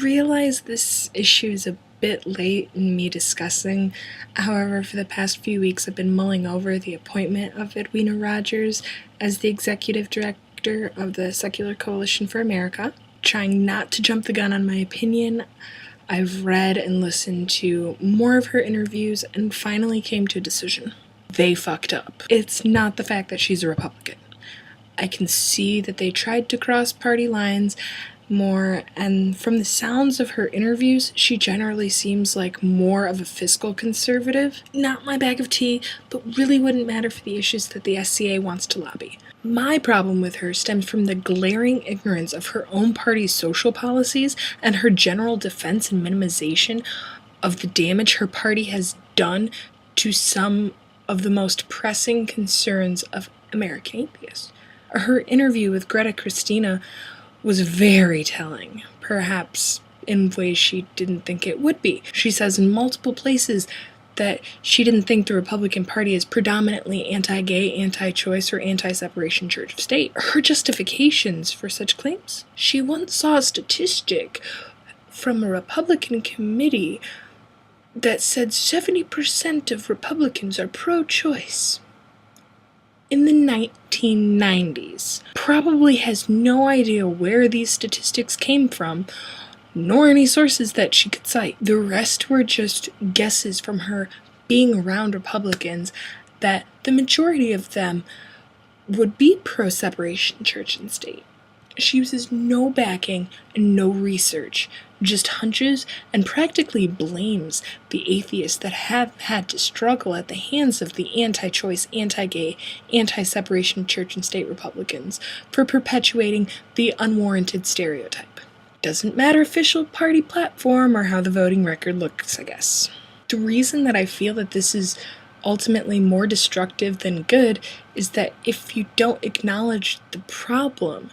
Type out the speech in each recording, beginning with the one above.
realize this issue is a bit late in me discussing. However, for the past few weeks I've been mulling over the appointment of Edwina Rodgers as the executive director of the Secular Coalition for America. Trying not to jump the gun on my opinion, I've read and listened to more of her interviews and finally came to a decision. They fucked up. It's not the fact that she's a Republican. I can see that they tried to cross party lines more, and from the sounds of her interviews, she generally seems like more of a fiscal conservative. Not my bag of tea, but really wouldn't matter for the issues that the SCA wants to lobby. My problem with her stems from the glaring ignorance of her own party's social policies and her general defense and minimization of the damage her party has done to some of the most pressing concerns of American atheists. Her interview with Greta Christina was very telling, perhaps in ways she didn't think it would be. She says in multiple places that she didn't think the Republican Party is predominantly anti-gay, anti-choice, or anti-separation church of state. Her justifications for such claims? She once saw a statistic from a Republican committee that said 70% of Republicans are pro-choice. In the 1990s, probably has no idea where these statistics came from, nor any sources that she could cite. The rest were just guesses from her being around Republicans that the majority of them would be pro-separation church and state. She uses no backing and no research, just hunches and practically blames the atheists that have had to struggle at the hands of the anti-choice, anti-gay, anti-separation church and state Republicans for perpetuating the unwarranted stereotype. Doesn't matter official party platform or how the voting record looks, I guess. The reason that I feel that this is ultimately more destructive than good is that if you don't acknowledge the problem,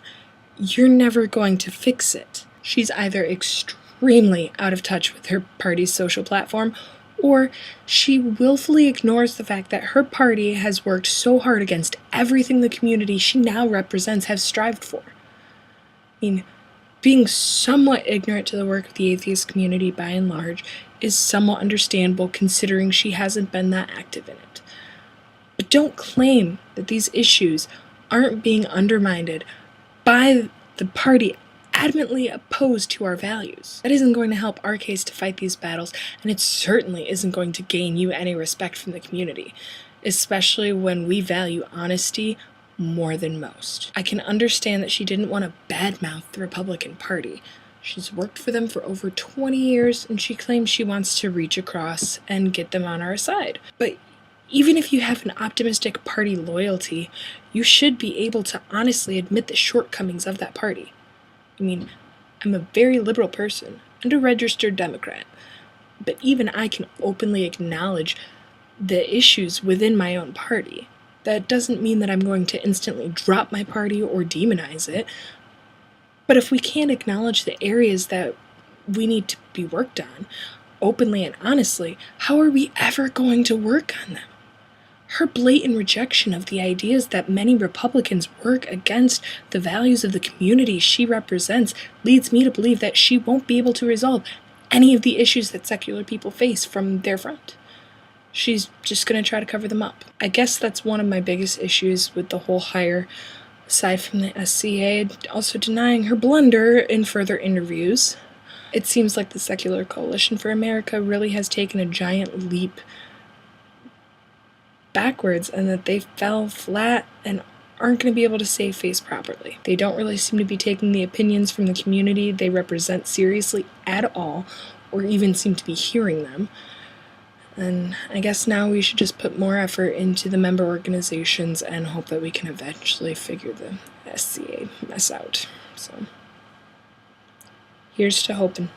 you're never going to fix it. She's either extremely out of touch with her party's social platform, or she willfully ignores the fact that her party has worked so hard against everything the community she now represents has strived for. I mean, being somewhat ignorant to the work of the atheist community by and large is somewhat understandable considering she hasn't been that active in it. But don't claim that these issues aren't being undermined by the party adamantly opposed to our values. That isn't going to help our case to fight these battles, and it certainly isn't going to gain you any respect from the community, especially when we value honesty more than most. I can understand that she didn't want to badmouth the Republican Party. She's worked for them for over 20 years, and she claims she wants to reach across and get them on our side. But even if you have an optimistic party loyalty, you should be able to honestly admit the shortcomings of that party. I mean, I'm a very liberal person and a registered Democrat, but even I can openly acknowledge the issues within my own party. That doesn't mean that I'm going to instantly drop my party or demonize it, but if we can't acknowledge the areas that we need to be worked on, openly and honestly, how are we ever going to work on them? Her blatant rejection of the ideas that many Republicans work against the values of the community she represents leads me to believe that she won't be able to resolve any of the issues that secular people face from their front. She's just going to try to cover them up. I guess that's one of my biggest issues with the whole hire, aside from the SCA also denying her blunder in further interviews. It seems like the Secular Coalition for America really has taken a giant leap backwards, and that they fell flat and aren't going to be able to save face properly. They don't really seem to be taking the opinions from the community they represent seriously at all, or even seem to be hearing them. And I guess now we should just put more effort into the member organizations and hope that we can eventually figure the SCA mess out. So, here's to hoping.